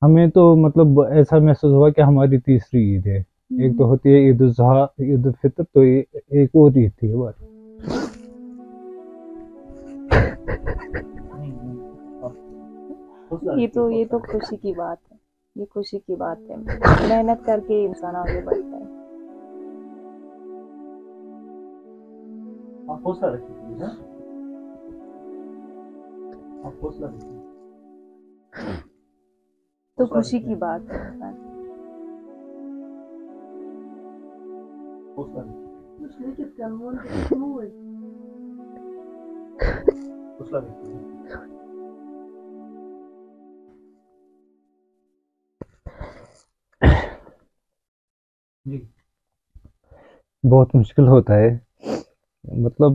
ہمیں تو مطلب ایسا محسوس ہوا کہ ہماری تیسری عید ہے. ایک تو ہوتی ہے عید الاضحیٰ، عید الفطر، تو ایک اور عید تھی ہماری. یہ تو خوشی کی بات ہے، یہ خوشی کی بات ہے. محنت کر کے انسان آگے بڑھتا ہے. آپ حوصلہ رکھیے، آپ حوصلہ رکھیے. تو خوشی کی بات ہے. حوصلہ رکھیے، حوصلہ رکھیے. جی بہت مشکل ہوتا ہے، مطلب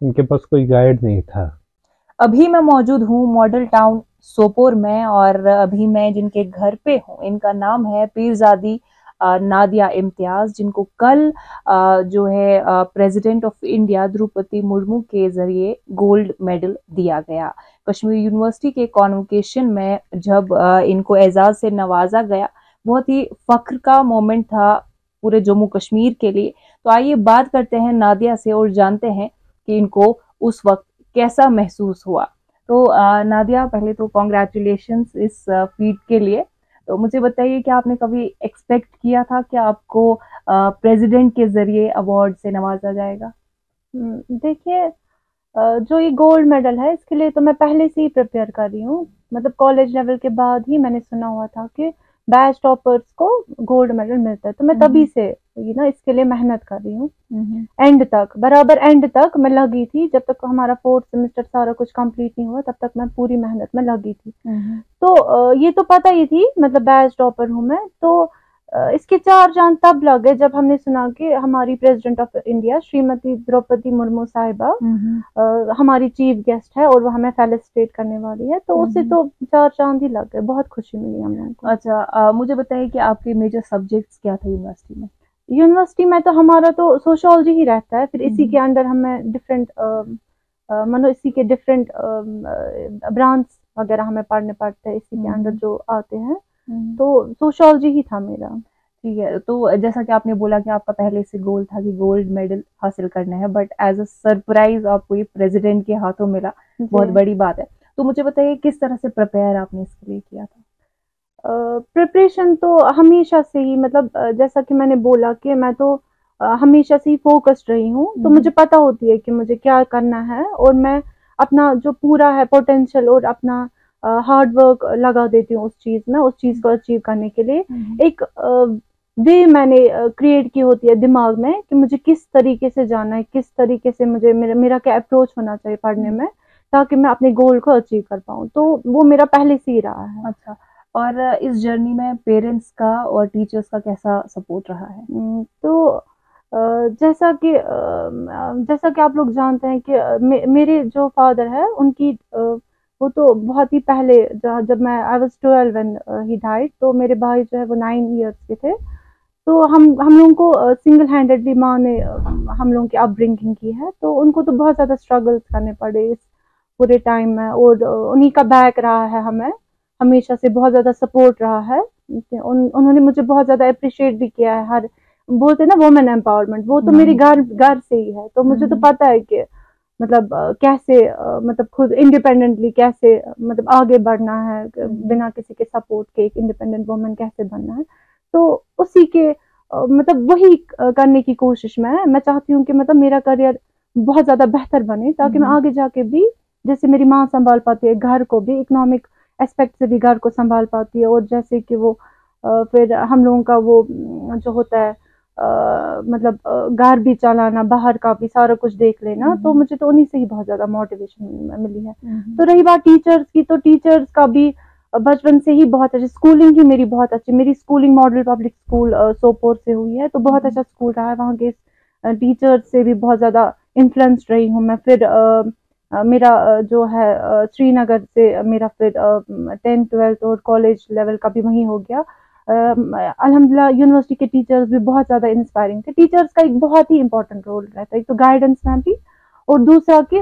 ان کے پاس کوئی گائیڈ نہیں تھا. ابھی میں موجود ہوں ماڈل ٹاؤن سوپور میں، اور ابھی میں جن کے گھر پہ ہوں ان کا نام ہے پیرزادی نادیہ امتیاز، جن کو کل جو ہے president of India Draupadi Murmu کے ذریعے گولڈ میڈل دیا گیا. کشمیر یونیورسٹی کے کانوکیشن میں جب ان کو اعزاز سے نوازا گیا، بہت ہی فخر کا مومنٹ تھا پورے جموں کشمیر کے لیے. تو آئیے بات کرتے ہیں نادیہ سے اور جانتے ہیں کہ ان کو اس وقت کیسا محسوس ہوا. تو نادیہ، پہلے تو کانگریچولیشنز اس فیٹ کے لیے. تو مجھے بتائیے کہ آپ نے کبھی ایکسپیکٹ کیا تھا کہ آپ کو پریزیڈنٹ کے ذریعے ایوارڈ سے نوازا جائے گا؟ دیکھیے، جو یہ گولڈ میڈل ہے اس کے لیے تو میں پہلے سے ہی پریپیئر کر رہی ہوں. مطلب کالج لیول کے بعد ہی میں نے سنا ہوا تھا کہ بیچ ٹاپرز کو گولڈ میڈل ملتا ہے، تو میں تبھی سے اس کے لیے محنت کر رہی ہوں. اینڈ تک، برابر اینڈ تک میں لگی تھی. جب تک ہمارا 4th سیمسٹر سارا کچھ کمپلیٹ نہیں ہوا تب تک میں پوری محنت میں لگی تھی. تو یہ تو پتہ ہی تھی، مطلب بیچ ٹاپر ہوں میں. تو اس کے 4 چاند تب لگے جب ہم نے سنا کہ ہماری president of India Shrimati Draupadi Murmu صاحبہ ہماری چیف گیسٹ ہے اور وہ ہمیں فیلسٹیٹ کرنے والی ہے. تو اس سے تو 4 چاند ہی لگ گئے. بہت خوشی ملی ہم لوگوں کو. اچھا، مجھے بتائیے کہ آپ کے میجر سبجیکٹس کیا تھے یونیورسٹی میں؟ یونیورسٹی میں تو ہمارا تو سوشولوجی ہی رہتا ہے. پھر اسی کے انڈر ہمیں اسی کے ڈفرینٹ برانچ وغیرہ ہمیں پڑھنے پڑتے ہیں اسی کے انڈر جو آتے ہیں. تو سوشولوجی ہی تھا میرا. ٹھیک ہے. تو جیسا کہ آپ نے بولا کہ آپ کا پہلے سے گول تھا کہ گولڈ میڈل حاصل کرنا ہے، بٹ ایز اے سرپرائز آپ کو یہ پریزیڈنٹ کے ہاتھوں ملا، بہت بڑی بات ہے. تو مجھے بتائیے کس طرح سے پریپیئر آپ نے اس کے لیے کیا تھا؟ پریپریشن تو ہمیشہ سے ہی، مطلب جیسا کہ میں نے بولا کہ میں تو ہمیشہ سے ہی فوکسڈ رہی ہوں. تو مجھے پتا ہوتی ہے کہ مجھے کیا کرنا ہے، اور میں اپنا جو پورا ہے پوٹینشیل اور اپنا ہارڈ ورک لگا دیتی ہوں اس چیز کو اچیو کرنے کے لیے. ایک وے میں نے کریٹ کی ہوتی ہے دماغ میں کہ مجھے کس طریقے سے جانا ہے، کس طریقے سے مجھے میرا کیا اپروچ ہونا چاہیے پڑھنے میں تاکہ میں اپنے گول کو اچیو کر پاؤں. تو وہ میرا پہلے سے ہی رہا ہے. اچھا، اور اس جرنی میں پیرنٹس کا اور ٹیچرس کا کیسا سپورٹ رہا ہے؟ تو جیسا کہ آپ لوگ جانتے ہیں کہ میرے جو فادر ہے ان کی وہ تو بہت ہی پہلے، جب میں I was 12 when he died، تو میرے بھائی جو ہے وہ 9 years کے تھے. تو ہم لوگوں کو سنگل ہینڈیڈلی ماں نے ہم لوگوں کی اپ برنگنگ کی ہے. تو ان کو تو بہت زیادہ اسٹرگلس کرنے پڑے اس پورے ٹائم میں، اور انہی کا بیک رہا ہے ہمیں ہمیشہ سے، بہت زیادہ سپورٹ رہا ہے. انہوں نے مجھے بہت زیادہ اپریشیٹ بھی کیا ہے. ہر بولتے ہیں نا وومن امپاورمنٹ، وہ تو میری گھر سے ہی ہے. تو مجھے تو پتا ہے کہ مطلب کیسے مطلب خود انڈیپینڈنٹلی کیسے مطلب آگے بڑھنا ہے بنا کسی کے سپورٹ کے، ایک انڈیپینڈنٹ وومن کیسے بننا ہے. تو اسی کے مطلب وہی کرنے کی کوشش میں چاہتی ہوں کہ مطلب میرا کریئر بہت زیادہ بہتر بنے تاکہ میں آگے جا کے بھی جیسے میری ماں سنبھال پاتی ہے گھر کو بھی، اکنامک اسپیکٹ سے بھی گھر کو سنبھال پاتی ہے، اور جیسے کہ وہ پھر ہم لوگوں کا وہ جو ہوتا ہے مطلب گھر بھی چلانا، باہر کا بھی سارا کچھ دیکھ لینا. تو مجھے تو انہی سے ہی بہت زیادہ موٹیویشن ملی ہے. تو رہی بات ٹیچرز کی، تو ٹیچرز کا بھی بچپن سے ہی بہت اچھی اسکولنگ ہی میری بہت اچھی. میری schooling model public school Sopore سے ہوئی ہے. تو بہت اچھا اسکول رہا ہے. وہاں کے ٹیچرز سے بھی بہت زیادہ انفلوئنسڈ رہی ہوں میں. پھر میرا جو ہے سری نگر سے میرا پھر 10th 12th اور کالج لیول کا بھی وہیں ہو گیا. الحمدللہ یونیورسٹی کے ٹیچرز بھی بہت زیادہ انسپائرنگ تھے. ٹیچرز کا ایک بہت ہی امپورٹنٹ رول رہتا ہے، ایک تو گائیڈنس میں بھی، اور دوسرا کہ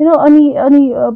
any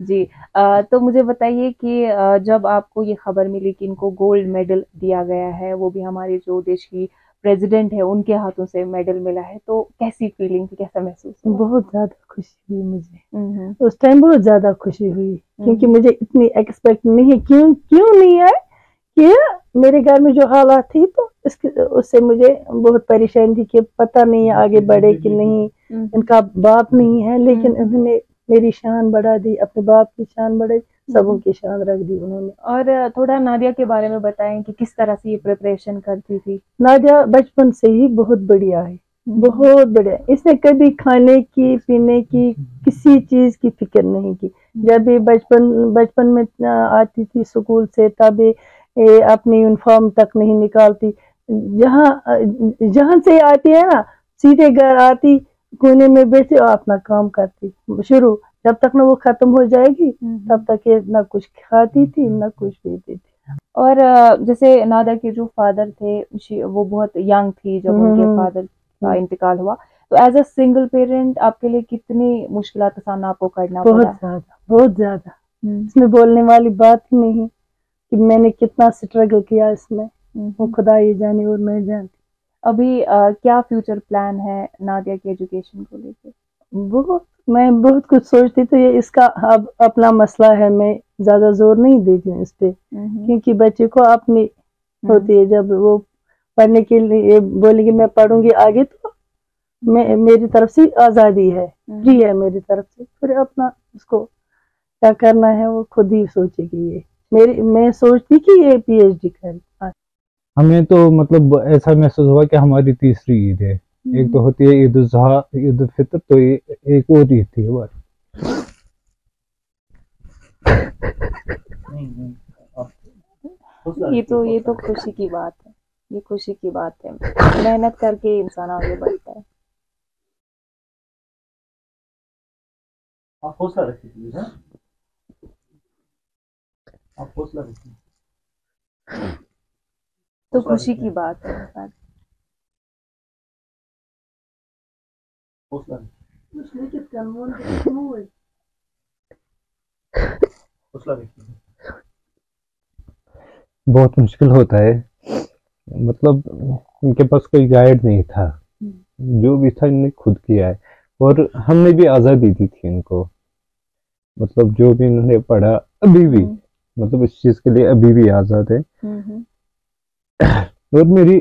جی تو مجھے بتائیے کہ جب آپ کو یہ خبر ملی کہ ان کو گولڈ میڈل دیا گیا ہے، وہ بھی ہمارے جو دیش کی پریزیڈنٹ ہے ان کے ہاتھوں سے میڈل ملا ہے، تو کیسی فیلنگ تھی، کیسا محسوس ہوا؟ بہت زیادہ خوشی ہوئی مجھے ہوں اس ٹائم، بہت زیادہ خوشی ہوئی کیونکہ مجھے اتنی ایکسپیکٹ نہیں، کیوں نہیں ہے کہ میرے گھر میں جو حالات تھی تو اس سے مجھے بہت پریشانی تھی کہ پتہ نہیں ہے آگے بڑھے کہ نہیں، ان کا باپ نہیں ہے، لیکن انہوں نے میری شان بڑھا دی، اپنے باپ کی شان بڑھائی، سبوں کی شان رکھ دی انہوں نے۔ اور تھوڑا نادیہ کے بارے میں بتائیں کہ کس طرح سے یہ پریپریشن کرتی تھی؟ نادیہ بچپن سے ہی بہت بڑھیا ہے، بہت بڑھیا، اس نے کبھی کھانے کی پینے کی کسی چیز کی فکر نہیں کی۔ جب بھی بچپن میں آتی تھی اسکول سے، تب اپنی یونیفارم تک نہیں نکالتی، جہاں سے آتی ہے نا سیدھے گھر آتی، کونے میں بیٹھی اور اپنا کام کرتی شروع، جب تک نہ وہ ختم ہو جائے گی تب تک یہ نہ کچھ کھاتی تھی نہ کچھ پیتی تھی۔ اور جیسے نادیہ کے جو فادر تھے وہ بہت ینگ تھی جب ان کے فادر کا انتقال ہوا، تو ایز اے سنگل پیرنٹ آپ کے لیے کتنی مشکلات کا سامنا آپ کو کرنا پڑا؟ بہت زیادہ، اس میں بولنے والی بات ہی نہیں کہ میں نے کتنا سٹرگل کیا اس میں، وہ خدا یہ جانے اور میں جانتی۔ ابھی کیا فیوچر پلان ہے نادیہ کی ایجوکیشن کو لے کے؟ میں بہت کچھ سوچتی تو یہ اس کا اب اپنا مسئلہ ہے، میں زیادہ زور نہیں دیتی ہوں اس پہ، کیونکہ بچے کو اپنی ہوتی ہے، جب وہ پڑھنے کے لیے بولے گی میں پڑھوں گی آگے تو میری طرف سے آزادی ہے، فری ہے میری طرف سے، پھر اپنا اس کو کیا کرنا ہے وہ خود ہی سوچے گی۔ یہ میں سوچتی کہ یہ پی ایچ ڈی کرے۔ ہمیں تو مطلب ایسا محسوس ہوا کہ ہماری تیسری عید ہے، ایک تو ہوتی ہے عید الاضحیٰ، عید الفطر، تو ایک اور عید تھی ہماری۔ یہ تو خوشی کی بات ہے، یہ خوشی کی بات ہے، محنت کر کے انسان آگے بڑھتا ہے۔ آپ حوصلہ رکھیے، آپ حوصلہ رکھیے، تو خوشی کی بات ہے۔ حوصلہ رکھیے۔ بہت مشکل ہوتا ہے، مطلب ان کے پاس کوئی گائیڈ نہیں تھا، جو بھی تھا انہوں نے خود کیا ہے، اور ہم نے بھی آزادی دی تھی ان کو، مطلب جو بھی انہوں نے پڑھا ابھی بھی، مطلب اس چیز کے لیے ابھی بھی آزاد ہے۔ اور میری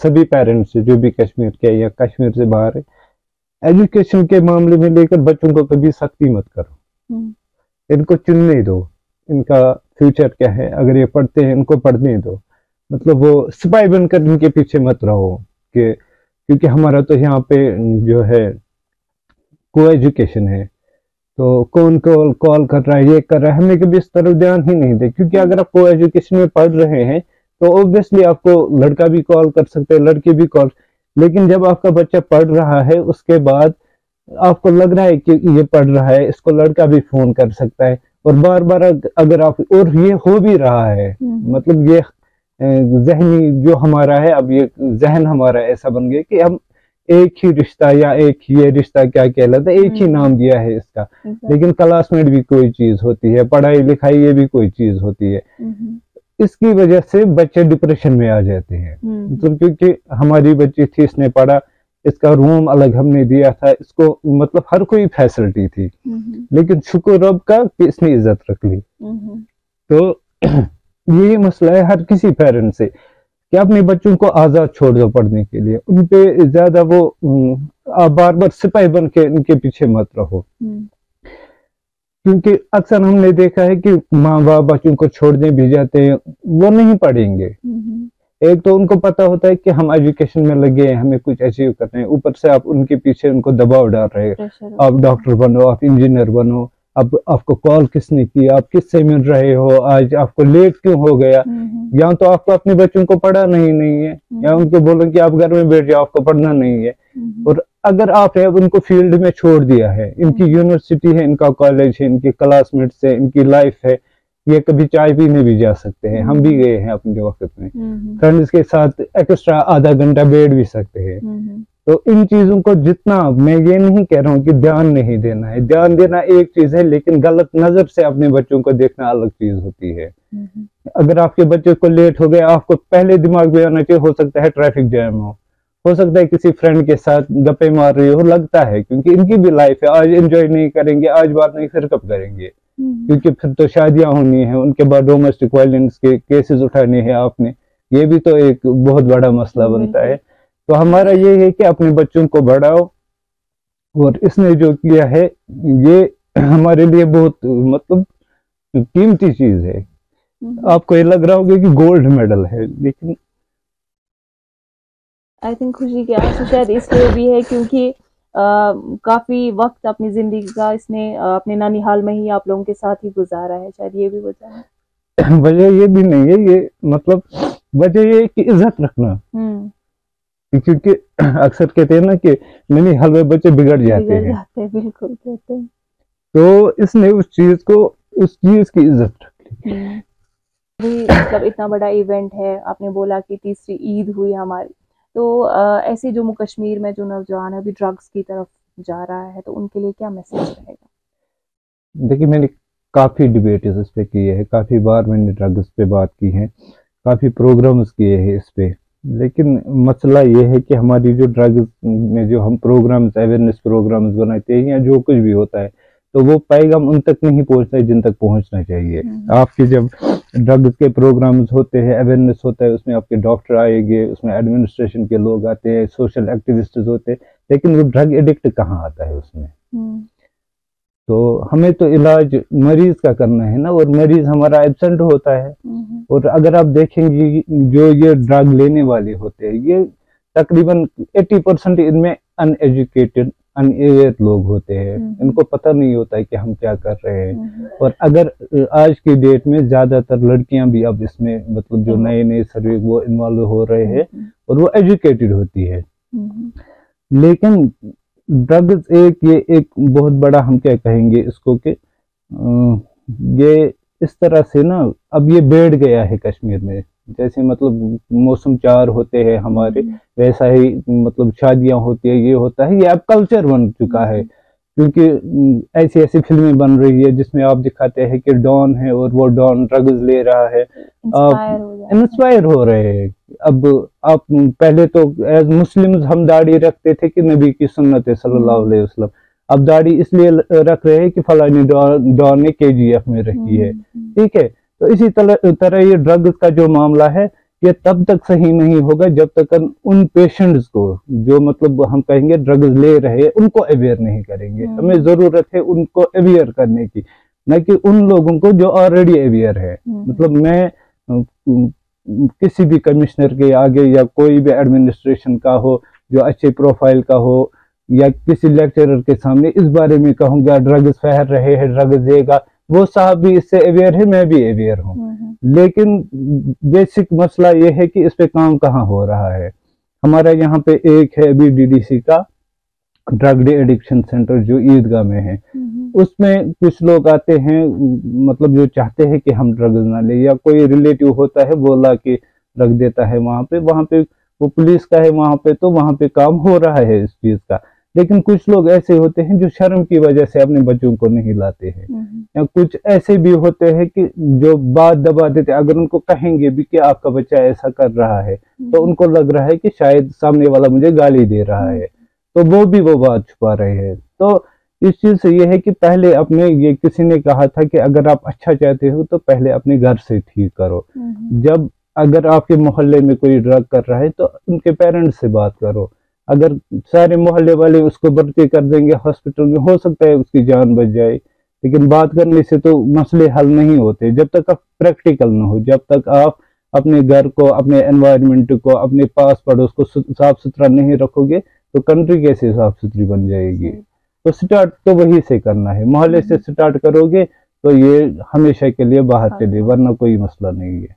سبھی پیرنٹس جو بھی کشمیر کے یا کشمیر سے باہر ہے، ایجوکیشن کے معاملے میں لے کر بچوں کو کبھی سختی مت کرو، ان کو چننے دو، ان کا فیوچر کیا ہے، اگر یہ پڑھتے ہیں ان کو پڑھنے دو، مطلب وہ سپاہی بن کر ان کے پیچھے مت رہو، کہ کیونکہ ہمارا تو یہاں پہ جو ہے کو ایجوکیشن ہے، تو کون کال کر رہا ہے، یہ کر رہا ہے، ہم نے کبھی اس طرف دھیان ہی نہیں دے، کیونکہ اگر آپ کو ایجوکیشن میں پڑھ رہے ہیں تو اوبویسلی آپ کو لڑکا بھی کال کر سکتے ہیں، لڑکی بھی کال، لیکن جب آپ کا بچہ پڑھ رہا ہے اس کے بعد آپ کو لگ رہا ہے کہ یہ پڑھ رہا ہے، اس کو لڑکا بھی فون کر سکتا ہے، اور بار بار اگر آپ، اور یہ ہو بھی رہا ہے، مطلب یہ ذہنی جو ہمارا ہے، اب یہ ذہن ہمارا ایسا بن گیا کہ ہم ایک ہی رشتہ، یا ایک یہ رشتہ کیا کہلاتا ہے، ایک ہی نام دیا ہے اس کا، لیکن کلاس میٹ بھی کوئی چیز ہوتی ہے، پڑھائی لکھائی یہ بھی کوئی چیز ہوتی ہے۔ اس کی وجہ سے بچے ڈپریشن میں آ جاتے ہیں، مطلب کیونکہ ہماری بچی تھی، اس نے پڑھا، اس کا روم الگ ہم نے دیا تھا اس کو، مطلب ہر کوئی فیسلٹی تھی، لیکن شکر رب کا کہ اس نے عزت رکھ لی۔ تو یہی مسئلہ ہے ہر کسی پیرنٹ سے کہ اپنے بچوں کو آزاد چھوڑ دو پڑھنے کے لیے، ان پہ زیادہ وہ آپ بار بار سپاہی بن کے ان کے پیچھے مت رہو، کیونکہ اکثر ہم نے دیکھا ہے کہ ماں باپ بچوں کو چھوڑنے بھی جاتے ہیں، وہ نہیں پڑھیں گے، ایک تو ان کو پتا ہوتا ہے کہ ہم ایجوکیشن میں لگے ہیں، ہمیں کچھ اچیو کرنا ہے، اوپر سے آپ ان کے پیچھے ان کو دباؤ ڈال رہے ہیں، آپ ڈاکٹر بنو، آپ انجینئر بنو، اب آپ کو کال کس نے کی، آپ کس سے مل رہے ہو، آج آپ کو لیٹ کیوں ہو گیا، یا تو آپ کو اپنے بچوں کو پڑھانا ہی نہیں ہے، یا ان کو بولو کہ آپ گھر میں بیٹھ جاؤ، آپ کو پڑھنا نہیں ہے۔ اور اگر آپ نے ان کو فیلڈ میں چھوڑ دیا ہے، ان کی یونیورسٹی ہے، ان کا کالج ہے، ان کے کلاس میٹس ہے، ان کی لائف ہے، یہ کبھی چائے پینے بھی جا سکتے ہیں، ہم بھی گئے ہیں اپنے وقت میں، فرینڈز کے ساتھ ایکسٹرا آدھا گھنٹہ بیٹھ بھی سکتے ہیں، تو ان چیزوں کو جتنا، میں یہ نہیں کہہ رہا ہوں کہ دھیان نہیں دینا ہے، دھیان دینا ایک چیز ہے، لیکن غلط نظر سے اپنے بچوں کو دیکھنا الگ چیز ہوتی ہے. اگر آپ کے بچے کو لیٹ ہو گیا، آپ کو پہلے دماغ میں آنا چاہیے، ہو سکتا ہے ٹریفک جام ہو سکتا ہے کسی فرینڈ کے ساتھ گپے مار رہی ہو، لگتا ہے کیونکہ ان کی بھی لائف ہے، آج انجوائے نہیں کریں گے، آج بات نہیں، پھر کب کریں گے؟ کیونکہ پھر تو شادیاں ہونی ہیں، ان کے بعد ڈومیسٹک وائلنس کے کیسز اٹھانے ہیں آپ نے، یہ بھی تو ایک بہت بڑا مسئلہ بنتا ہے. تو ہمارا یہ ہے کہ اپنے بچوں کو بڑھاؤ، اور اس نے جو کیا ہے یہ ہمارے لیے بہت مطلب قیمتی چیز ہے. آپ کو یہ لگ رہا ہوگا کہ گولڈ میڈل ہے، لیکن آئی تھنک خوشی کے آنسو شاید اس لیے بھی ہے کیونکہ کافی وقت اپنی زندگی کا اس نے اپنے نانی حال میں ہی آپ لوگوں کے ساتھ ہی گزارا ہے، شاید یہ بھی وجہ ہے. وجہ یہ بھی نہیں ہے، یہ مطلب وجہ یہ ہے کہ عزت رکھنا، کیونکہ اکثر کہتے ہیں نا کہ نانی حال میں بچے بگڑ جاتے ہیں، بالکل کہتے ہیں. تو اس نے اس چیز کی عزت رکھ لی. مطلب اتنا بڑا ایونٹ ہے، آپ نے بولا کہ تیسری عید ہوئی ہماری، تو ایسے جموں کشمیر میں جو نوجوان ہے ابھی ڈرگس کی طرف جا رہا ہے، تو ان کے لیے کیا میسج رہے گا؟ دیکھیے میں نے کافی ڈیبیٹس اس پہ کیے ہیں، کافی بار میں نے ڈرگس پہ بات کی ہے، کافی پروگرامز کیے ہیں اس پہ، لیکن مسئلہ یہ ہے کہ ہماری جو ڈرگز میں جو ہم پروگرامز، اویئرنیس پروگرامز بناتے ہیں یا جو کچھ بھی ہوتا ہے، تو وہ پیغام ان تک نہیں پہنچتا جن تک پہنچنا چاہیے. آپ کے جب ڈرگز کے پروگرامز ہوتے ہیں، اویئرنیس ہوتا ہے، اس میں آپ کے ڈاکٹر آئیں گے، اس میں ایڈمنسٹریشن کے لوگ آتے ہیں، سوشل ایکٹیوسٹز ہوتے ہیں، لیکن وہ ڈرگ ایڈکٹ کہاں آتا ہے اس میں؟ تو ہمیں تو علاج مریض کا کرنا ہے نا، اور مریض ہمارا ایبسنٹ ہوتا ہے. اور اگر آپ دیکھیں گے جو یہ ڈرگ لینے والے ہوتے ہیں، یہ تقریباً 80% ان میں ان ایجوکیٹڈ، ان اویئر لوگ ہوتے ہیں، ان کو پتہ نہیں ہوتا ہے کہ ہم کیا کر رہے ہیں. اور اگر آج کی ڈیٹ میں زیادہ تر لڑکیاں بھی اب اس میں مطلب جو نئے سروے وہ انوالو ہو رہے ہیں، اور وہ ایجوکیٹڈ ہوتی ہے، لیکن ڈرگز یہ ایک بہت بڑا، ہم کیا کہیں گے اس کو، کہ یہ اس طرح سے نا اب یہ بیٹھ گیا ہے کشمیر میں. جیسے مطلب موسم 4 ہوتے ہیں ہمارے، ویسا ہی مطلب شادیاں ہوتی ہیں، یہ ہوتا ہے، یہ اب کلچر بن چکا ہے. کیونکہ ایسی فلمیں بن رہی ہے جس میں آپ دکھاتے ہیں کہ ڈان ہے اور وہ ڈان ڈرگز لے رہا ہے، آپ انسپائر ہو رہے ہیں. اب آپ پہلے تو ایز مسلمز ہم داڑھی رکھتے تھے کہ نبی کی سنت ہے صلی اللہ علیہ وسلم، اب داڑھی اس لیے رکھ رہے ہیں کہ فلانی ڈان نے KGF میں رکھی ہے، ٹھیک ہے. تو اسی طرح یہ ڈرگز کا جو معاملہ ہے، یہ تب تک صحیح نہیں ہوگا جب تک ان پیشنٹس کو جو مطلب ہم کہیں گے ڈرگز لے رہے ان کو اویئر نہیں کریں گے. ہمیں ضرورت ہے ان کو اویئر کرنے کی، نہ کہ ان لوگوں کو جو آلریڈی اویئر ہے. مطلب میں کسی بھی کمشنر کے آگے یا کوئی بھی ایڈمنسٹریشن کا ہو جو اچھے پروفائل کا ہو، یا کسی لیکچرر کے سامنے اس بارے میں کہوں گا ڈرگز پھیل رہے ہیں، ڈرگز دے گا، وہ صاحب بھی اس سے اویئر ہے، میں بھی اویئر ہوں، لیکن بیسک مسئلہ یہ ہے کہ اس پہ کام کہاں ہو رہا ہے. ہمارا یہاں پہ ایک ہے ابھی DDC کا ڈرگ ڈی ایڈکشن سینٹر جو عیدگاہ میں ہے، اس میں کچھ لوگ آتے ہیں مطلب جو چاہتے ہیں کہ ہم ڈرگز نہ لیں، یا کوئی ریلیٹیو ہوتا ہے وہ لا کے رکھ دیتا ہے وہاں پہ وہ پولیس کا ہے وہاں پہ، تو وہاں پہ کام ہو رہا ہے اس چیز کا. لیکن کچھ لوگ ایسے ہوتے ہیں جو شرم کی وجہ سے اپنے بچوں کو نہیں لاتے ہیں، یا کچھ ایسے بھی ہوتے ہیں کہ جو بات دبا دیتے، اگر ان کو کہیں گے بھی کہ آپ کا بچہ ایسا کر رہا ہے، تو ان کو لگ رہا ہے کہ شاید سامنے والا مجھے گالی دے رہا ہے، تو وہ بھی وہ بات چھپا رہے ہیں. تو اس چیز سے یہ ہے کہ پہلے اپنے، یہ کسی نے کہا تھا کہ اگر آپ اچھا چاہتے ہو تو پہلے اپنے گھر سے ٹھیک کرو. جب اگر آپ کے محلے میں کوئی ڈرگ کر رہا ہے تو ان کے پیرنٹس سے بات کرو. اگر سارے محلے والے اس کو بھرتی کر دیں گے ہاسپٹل میں، ہو سکتا ہے اس کی جان بچ جائے، لیکن بات کرنے سے تو مسئلے حل نہیں ہوتے جب تک آپ پریکٹیکل نہ ہو. جب تک آپ اپنے گھر کو، اپنے انوائرمنٹ کو، اپنے پاس پڑوس کو صاف ستھرا نہیں رکھو گے تو کنٹری کیسے صاف ستھری بن جائے گی؟ تو سٹارٹ تو وہی سے کرنا ہے، محلے سے سٹارٹ کرو گے تو یہ ہمیشہ کے لیے باہر چلے، ورنہ کوئی مسئلہ نہیں ہے.